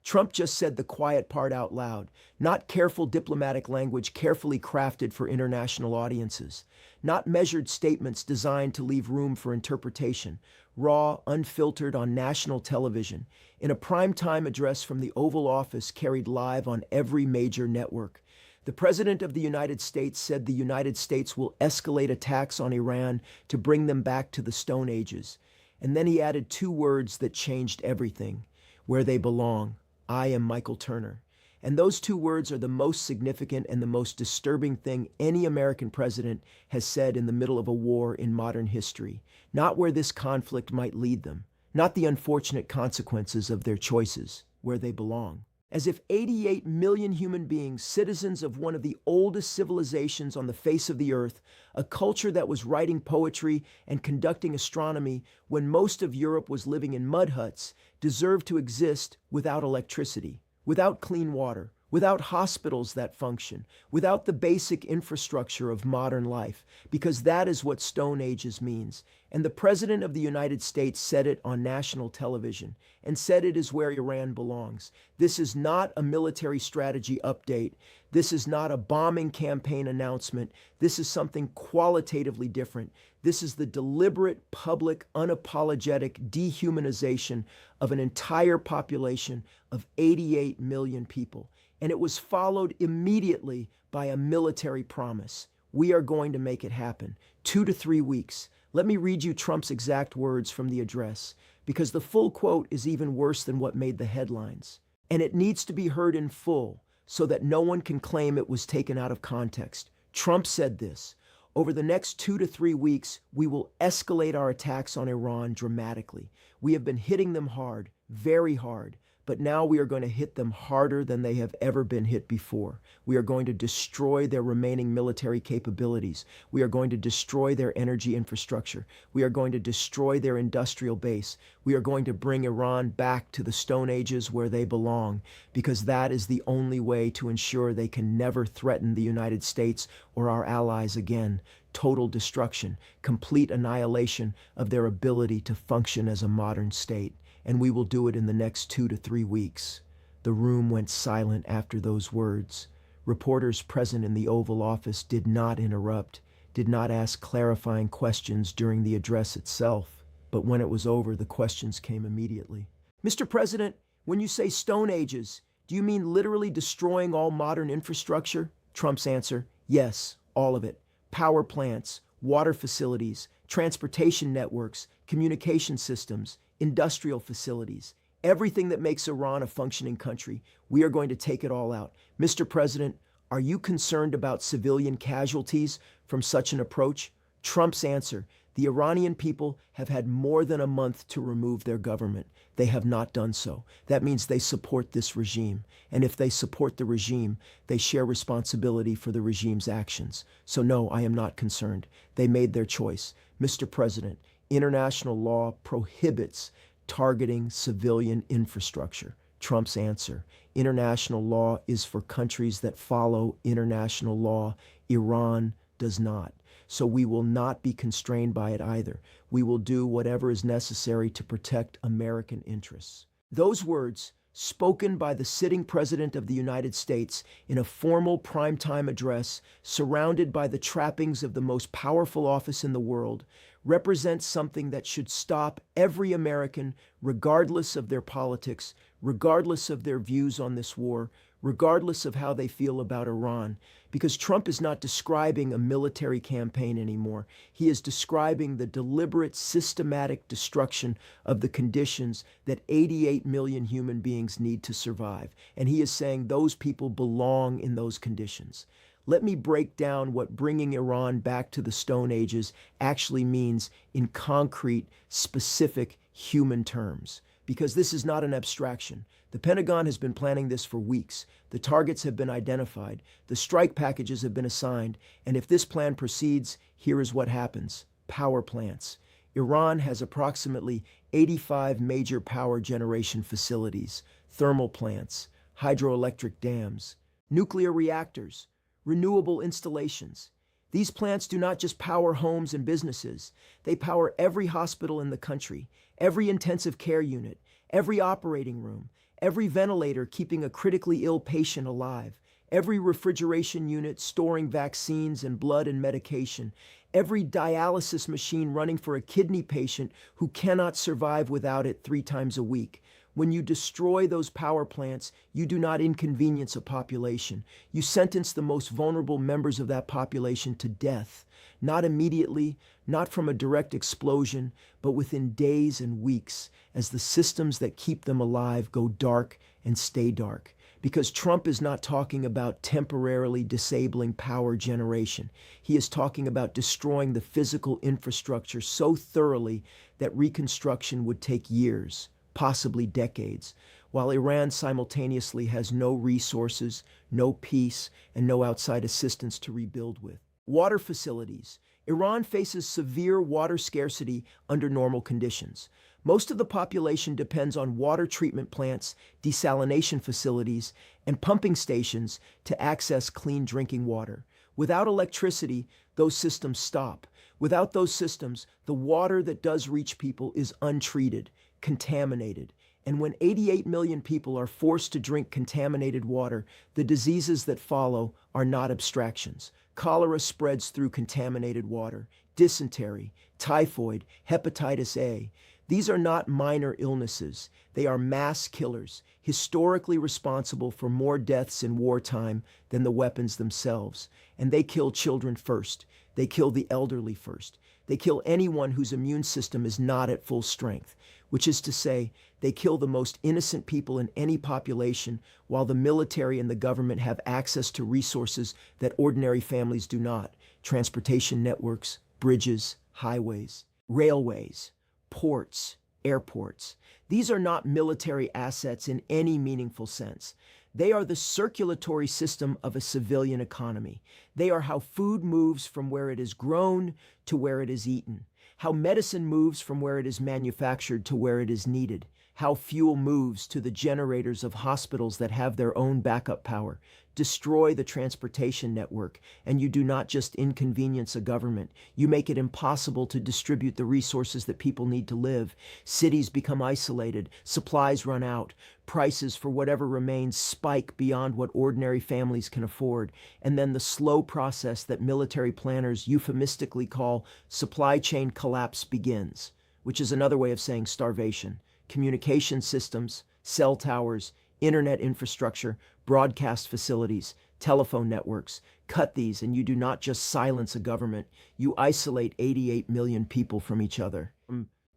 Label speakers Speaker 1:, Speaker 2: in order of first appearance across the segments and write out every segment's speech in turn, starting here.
Speaker 1: Trump just said the quiet part out loud, not careful diplomatic language carefully crafted for international audiences, not measured statements designed to leave room for interpretation, raw, unfiltered on national television, in a primetime address from the Oval Office carried live on every major network. The President of the United States said the United States will escalate attacks on Iran to bring them back to the Stone Ages. And then he added two words that changed everything: where they belong. I am Michael Turner. And those two words are the most significant and the most disturbing thing any American president has said in the middle of a war in modern history. Not where this conflict might lead them, not the unfortunate consequences of their choices, where they belong. As if 88 million human beings, citizens of one of the oldest civilizations on the face of the earth, a culture that was writing poetry and conducting astronomy when most of Europe was living in mud huts, deserved to exist without electricity, without clean water, without hospitals that function, without the basic infrastructure of modern life, because that is what Stone Ages means. And the President of the United States said it on national television, and said it is where Iran belongs. This is not a military strategy update. This is not a bombing campaign announcement. This is something qualitatively different. This is the deliberate, public, unapologetic dehumanization of an entire population of 88 million people. And it was followed immediately by a military promise. We are going to make it happen. 2 to 3 weeks. Let me read you Trump's exact words from the address, because the full quote is even worse than what made the headlines. And it needs to be heard in full so that no one can claim it was taken out of context. Trump said this: over the next 2 to 3 weeks, we will escalate our attacks on Iran dramatically. We have been hitting them hard, very hard. But now we are going to hit them harder than they have ever been hit before. We are going to destroy their remaining military capabilities. We are going to destroy their energy infrastructure. We are going to destroy their industrial base. We are going to bring Iran back to the Stone Ages where they belong, because that is the only way to ensure they can never threaten the United States or our allies again. Total destruction, complete annihilation of their ability to function as a modern state. And we will do it in the next 2 to 3 weeks. The room went silent after those words. Reporters present in the Oval Office did not interrupt, did not ask clarifying questions during the address itself. But when it was over, the questions came immediately. Mr. President, when you say Stone Ages, do you mean literally destroying all modern infrastructure? Trump's answer: yes, all of it. Power plants, water facilities, transportation networks, communication systems, industrial facilities, everything that makes Iran a functioning country. We are going to take it all out. Mr. President, are you concerned about civilian casualties from such an approach? Trump's answer: the Iranian people have had more than a month to remove their government. They have not done so. That means they support this regime. And if they support the regime, they share responsibility for the regime's actions. So no, I am not concerned. They made their choice. Mr. President, international law prohibits targeting civilian infrastructure. Trump's answer: international law is for countries that follow international law. Iran does not. So we will not be constrained by it either. We will do whatever is necessary to protect American interests. Those words, spoken by the sitting President of the United States in a formal primetime address, surrounded by the trappings of the most powerful office in the world, represent something that should stop every American, regardless of their politics, regardless of their views on this war, regardless of how they feel about Iran. Because Trump is not describing a military campaign anymore. He is describing the deliberate, systematic destruction of the conditions that 88 million human beings need to survive. And he is saying those people belong in those conditions. Let me break down what bringing Iran back to the Stone Ages actually means in concrete, specific human terms. Because this is not an abstraction. The Pentagon has been planning this for weeks. The targets have been identified. The strike packages have been assigned. And if this plan proceeds, here is what happens. Power plants. Iran has approximately 85 major power generation facilities, thermal plants, hydroelectric dams, nuclear reactors, renewable installations. These plants do not just power homes and businesses. They power every hospital in the country, every intensive care unit, every operating room, every ventilator keeping a critically ill patient alive, every refrigeration unit storing vaccines and blood and medication, every dialysis machine running for a kidney patient who cannot survive without it 3 times a week. When you destroy those power plants, you do not inconvenience a population. You sentence the most vulnerable members of that population to death, not immediately, not from a direct explosion, but within days and weeks, as the systems that keep them alive go dark and stay dark. Because Trump is not talking about temporarily disabling power generation. He is talking about destroying the physical infrastructure so thoroughly that reconstruction would take years, possibly decades, while Iran simultaneously has no resources, no peace, and no outside assistance to rebuild with. Water facilities. Iran faces severe water scarcity under normal conditions. Most of the population depends on water treatment plants, desalination facilities, and pumping stations to access clean drinking water. Without electricity, those systems stop. Without those systems, the water that does reach people is untreated, contaminated. And when 88 million people are forced to drink contaminated water, the diseases that follow are not abstractions. Cholera spreads through contaminated water, dysentery, typhoid, hepatitis A. These are not minor illnesses. They are mass killers, historically responsible for more deaths in wartime than the weapons themselves. And they kill children first. They kill the elderly first. They kill anyone whose immune system is not at full strength, which is to say, they kill the most innocent people in any population, while the military and the government have access to resources that ordinary families do not: transportation networks, bridges, highways, railways, ports, airports. These are not military assets in any meaningful sense. They are the circulatory system of a civilian economy. They are how food moves from where it is grown to where it is eaten, how medicine moves from where it is manufactured to where it is needed, how fuel moves to the generators of hospitals that have their own backup power. Destroy the transportation network, and you do not just inconvenience a government. You make it impossible to distribute the resources that people need to live. Cities become isolated, supplies run out, prices for whatever remains spike beyond what ordinary families can afford, and then the slow process that military planners euphemistically call supply chain collapse begins, which is another way of saying starvation. Communication systems, cell towers, internet infrastructure, broadcast facilities, telephone networks. Cut these, and you do not just silence a government, you isolate 88 million people from each other.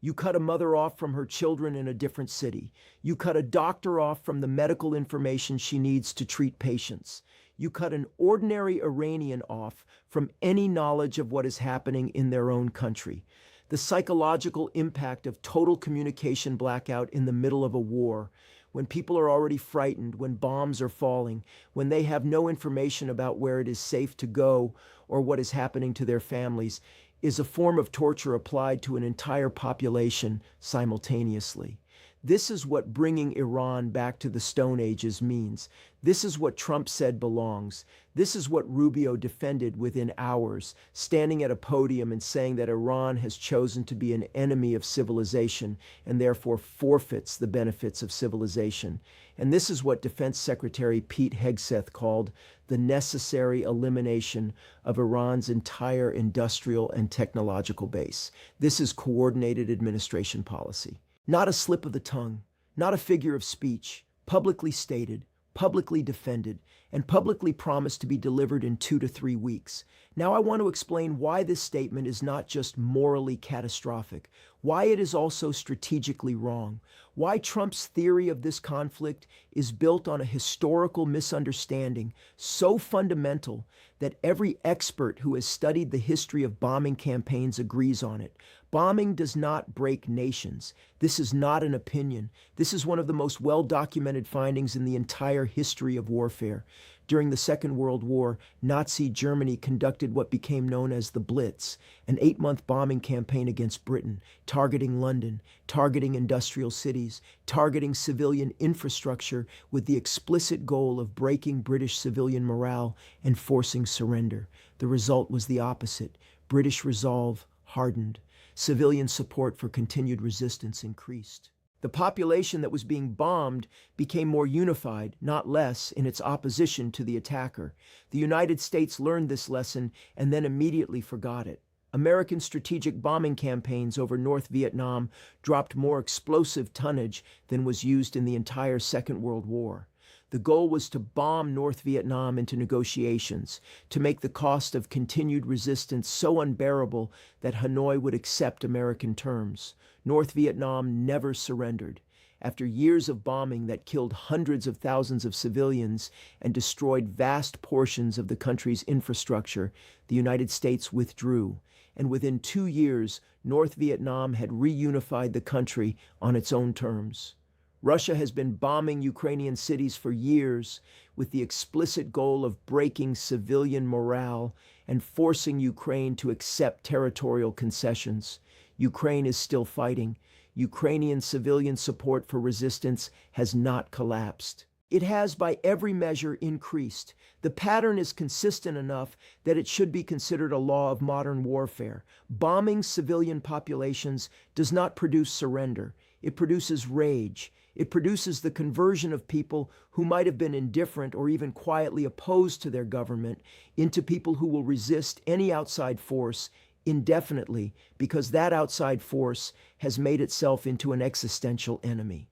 Speaker 1: You cut a mother off from her children in a different city. You cut a doctor off from the medical information she needs to treat patients. You cut an ordinary Iranian off from any knowledge of what is happening in their own country. The psychological impact of total communication blackout in the middle of a war, when people are already frightened, when bombs are falling, when they have no information about where it is safe to go or what is happening to their families, is a form of torture applied to an entire population simultaneously. This is what bringing Iran back to the Stone Ages means. This is what Trump said belongs. This is what Rubio defended within hours, standing at a podium and saying that Iran has chosen to be an enemy of civilization and therefore forfeits the benefits of civilization. And this is what Defense Secretary Pete Hegseth called the necessary elimination of Iran's entire industrial and technological base. This is coordinated administration policy. Not a slip of the tongue, not a figure of speech, publicly stated, publicly defended, and publicly promised to be delivered in 2 to 3 weeks. Now I want to explain why this statement is not just morally catastrophic, why it is also strategically wrong, why Trump's theory of this conflict is built on a historical misunderstanding so fundamental that every expert who has studied the history of bombing campaigns agrees on it. Bombing does not break nations. This is not an opinion. This is one of the most well-documented findings in the entire history of warfare. During the Second World War, Nazi Germany conducted what became known as the Blitz, an 8-month bombing campaign against Britain, targeting London, targeting industrial cities, targeting civilian infrastructure with the explicit goal of breaking British civilian morale and forcing surrender. The result was the opposite. British resolve hardened. Civilian support for continued resistance increased. The population that was being bombed became more unified, not less, in its opposition to the attacker. The United States learned this lesson and then immediately forgot it. American strategic bombing campaigns over North Vietnam dropped more explosive tonnage than was used in the entire Second World War. The goal was to bomb North Vietnam into negotiations, to make the cost of continued resistance so unbearable that Hanoi would accept American terms. North Vietnam never surrendered. After years of bombing that killed hundreds of thousands of civilians and destroyed vast portions of the country's infrastructure, the United States withdrew. And within 2 years, North Vietnam had reunified the country on its own terms. Russia has been bombing Ukrainian cities for years with the explicit goal of breaking civilian morale and forcing Ukraine to accept territorial concessions. Ukraine is still fighting. Ukrainian civilian support for resistance has not collapsed. It has, by every measure, increased. The pattern is consistent enough that it should be considered a law of modern warfare. Bombing civilian populations does not produce surrender. It produces rage. It produces the conversion of people who might have been indifferent or even quietly opposed to their government into people who will resist any outside force indefinitely because that outside force has made itself into an existential enemy.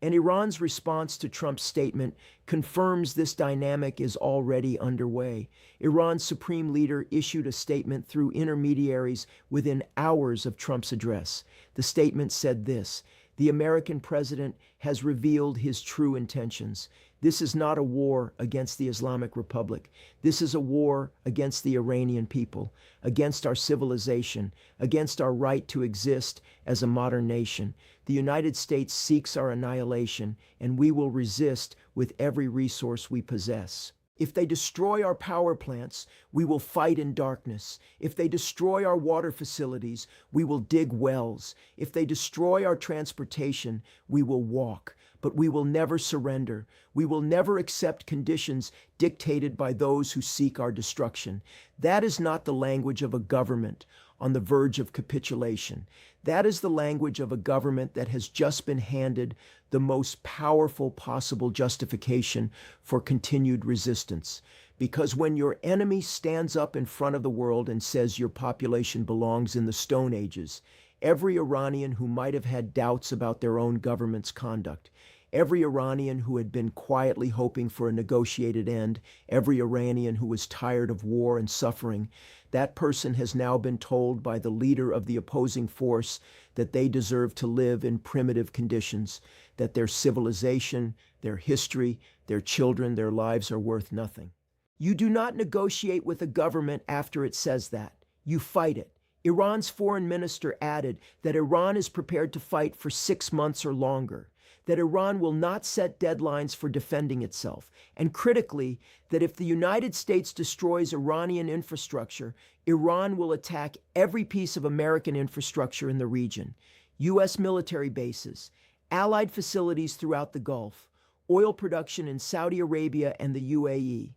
Speaker 1: And Iran's response to Trump's statement confirms this dynamic is already underway. Iran's supreme leader issued a statement through intermediaries within hours of Trump's address. The statement said this: "The American president has revealed his true intentions. This is not a war against the Islamic Republic. This is a war against the Iranian people, against our civilization, against our right to exist as a modern nation. The United States seeks our annihilation, and we will resist with every resource we possess. If they destroy our power plants, we will fight in darkness. If they destroy our water facilities, we will dig wells. If they destroy our transportation, we will walk. But we will never surrender. We will never accept conditions dictated by those who seek our destruction." That is not the language of a government on the verge of capitulation. That is the language of a government that has just been handed the most powerful possible justification for continued resistance. Because when your enemy stands up in front of the world and says your population belongs in the Stone Ages, every Iranian who might have had doubts about their own government's conduct, every Iranian who had been quietly hoping for a negotiated end, every Iranian who was tired of war and suffering, that person has now been told by the leader of the opposing force that they deserve to live in primitive conditions, that their civilization, their history, their children, their lives are worth nothing. You do not negotiate with a government after it says that. You fight it. Iran's foreign minister added that Iran is prepared to fight for 6 months or longer, that Iran will not set deadlines for defending itself, and critically, that if the United States destroys Iranian infrastructure, Iran will attack every piece of American infrastructure in the region: U.S. military bases, allied facilities throughout the Gulf, oil production in Saudi Arabia and the UAE,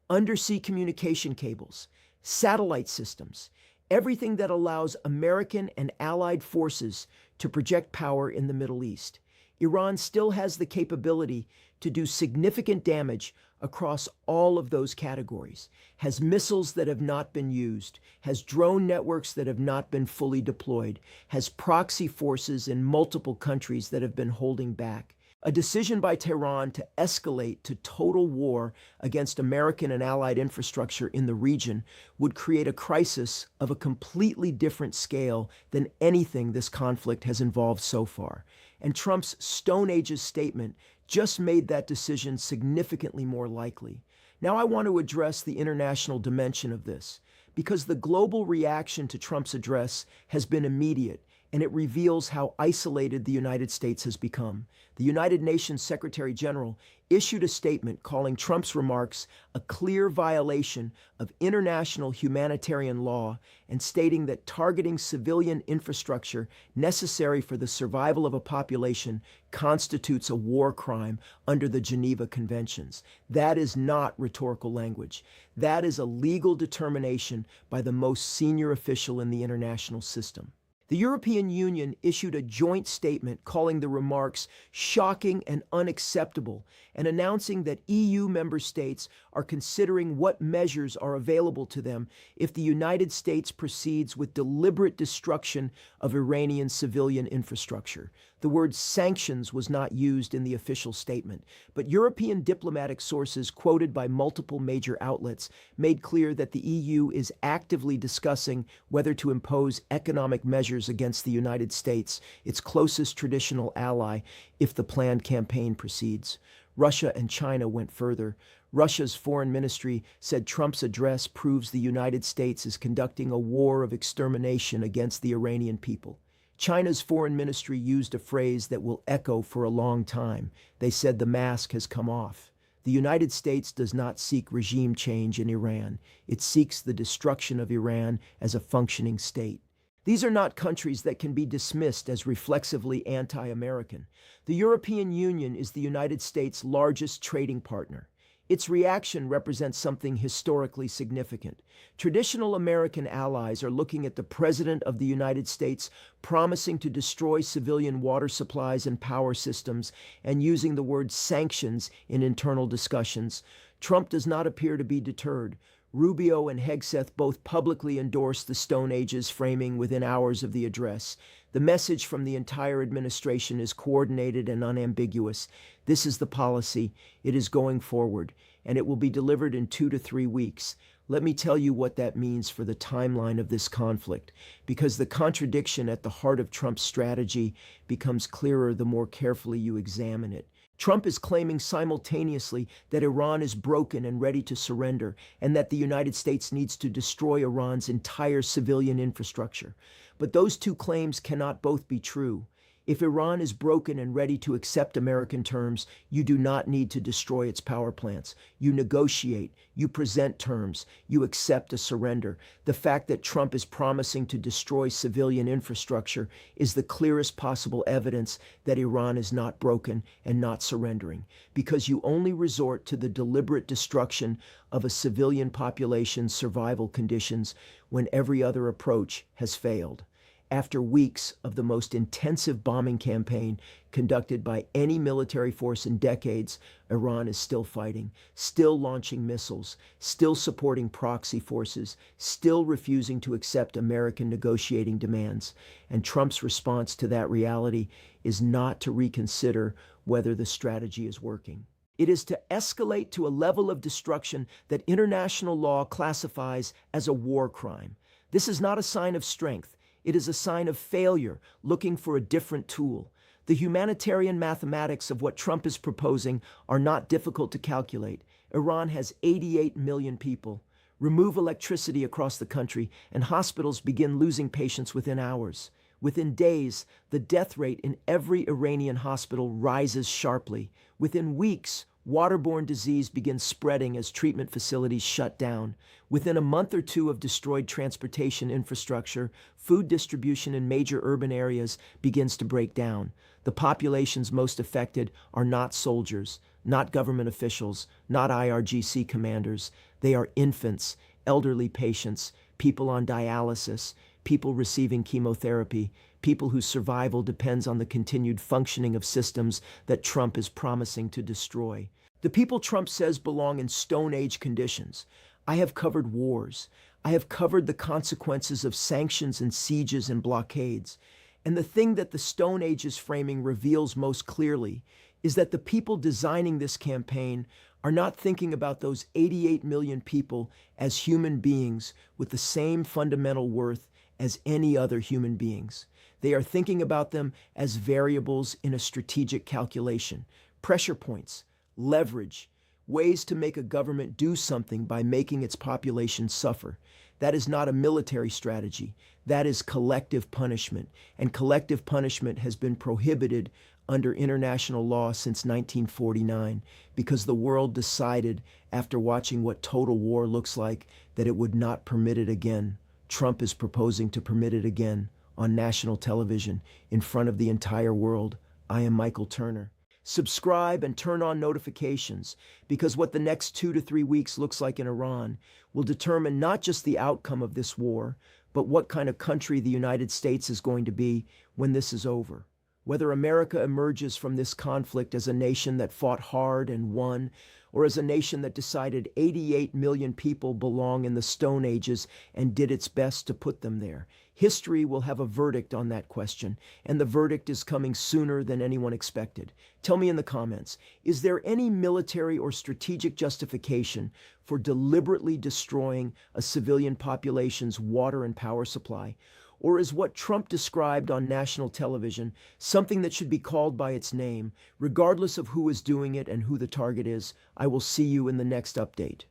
Speaker 1: undersea communication cables, satellite systems, everything that allows American and allied forces to project power in the Middle East. Iran still has the capability to do significant damage across all of those categories, has missiles that have not been used, has drone networks that have not been fully deployed, has proxy forces in multiple countries that have been holding back. A decision by Tehran to escalate to total war against American and allied infrastructure in the region would create a crisis of a completely different scale than anything this conflict has involved so far. And Trump's Stone Ages statement just made that decision significantly more likely. Now I want to address the international dimension of this, because the global reaction to Trump's address has been immediate, and it reveals how isolated the United States has become. The United Nations Secretary General issued a statement calling Trump's remarks a clear violation of international humanitarian law and stating that targeting civilian infrastructure necessary for the survival of a population constitutes a war crime under the Geneva Conventions. That is not rhetorical language. That is a legal determination by the most senior official in the international system. The European Union issued a joint statement calling the remarks shocking and unacceptable and announcing that EU member states are considering what measures are available to them if the United States proceeds with deliberate destruction of Iranian civilian infrastructure. The word sanctions was not used in the official statement, but European diplomatic sources quoted by multiple major outlets made clear that the EU is actively discussing whether to impose economic measures against the United States, its closest traditional ally, if the planned campaign proceeds. Russia and China went further. Russia's foreign ministry said Trump's address proves the United States is conducting a war of extermination against the Iranian people. China's foreign ministry used a phrase that will echo for a long time. They said the mask has come off. The United States does not seek regime change in Iran. It seeks the destruction of Iran as a functioning state. These are not countries that can be dismissed as reflexively anti-American. The European Union is the United States' largest trading partner. Its reaction represents something historically significant. Traditional American allies are looking at the President of the United States promising to destroy civilian water supplies and power systems and using the word sanctions in internal discussions. Trump does not appear to be deterred. Rubio and Hegseth both publicly endorsed the Stone Age's framing within hours of the address. The message from the entire administration is coordinated and unambiguous. This is the policy. It is going forward, and it will be delivered in 2 to 3 weeks. Let me tell you what that means for the timeline of this conflict, because the contradiction at the heart of Trump's strategy becomes clearer the more carefully you examine it. Trump is claiming simultaneously that Iran is broken and ready to surrender, and that the United States needs to destroy Iran's entire civilian infrastructure. But those two claims cannot both be true. If Iran is broken and ready to accept American terms, you do not need to destroy its power plants. You negotiate, you present terms, you accept a surrender. The fact that Trump is promising to destroy civilian infrastructure is the clearest possible evidence that Iran is not broken and not surrendering, because you only resort to the deliberate destruction of a civilian population's survival conditions when every other approach has failed. After weeks of the most intensive bombing campaign conducted by any military force in decades, Iran is still fighting, still launching missiles, still supporting proxy forces, still refusing to accept American negotiating demands. And Trump's response to that reality is not to reconsider whether the strategy is working. It is to escalate to a level of destruction that international law classifies as a war crime. This is not a sign of strength. It is a sign of failure, looking for a different tool. The humanitarian mathematics of what Trump is proposing are not difficult to calculate. Iran has 88 million people. Remove electricity across the country, and hospitals begin losing patients within hours. Within days, the death rate in every Iranian hospital rises sharply. Within weeks, waterborne disease begins spreading as treatment facilities shut down. Within a month or two of destroyed transportation infrastructure, food distribution in major urban areas begins to break down. The populations most affected are not soldiers, not government officials, not IRGC commanders. They are infants, elderly patients, people on dialysis, people receiving chemotherapy, people whose survival depends on the continued functioning of systems that Trump is promising to destroy. The people Trump says belong in Stone Age conditions. I have covered wars. I have covered the consequences of sanctions and sieges and blockades. And the thing that the Stone Age's framing reveals most clearly is that the people designing this campaign are not thinking about those 88 million people as human beings with the same fundamental worth as any other human beings. They are thinking about them as variables in a strategic calculation, pressure points, leverage, ways to make a government do something by making its population suffer. That is not a military strategy. That is collective punishment. And collective punishment has been prohibited under international law since 1949 because the world decided, after watching what total war looks like, that it would not permit it again. Trump is proposing to permit it again on national television in front of the entire world. I am Michael Turner. Subscribe and turn on notifications, because what the next 2 to 3 weeks looks like in Iran will determine not just the outcome of this war, but what kind of country the United States is going to be when this is over. Whether America emerges from this conflict as a nation that fought hard and won, or as a nation that decided 88 million people belong in the Stone Ages and did its best to put them there. History will have a verdict on that question, and the verdict is coming sooner than anyone expected. Tell me in the comments, is there any military or strategic justification for deliberately destroying a civilian population's water and power supply? Or is what Trump described on national television something that should be called by its name, regardless of who is doing it and who the target is? I will see you in the next update.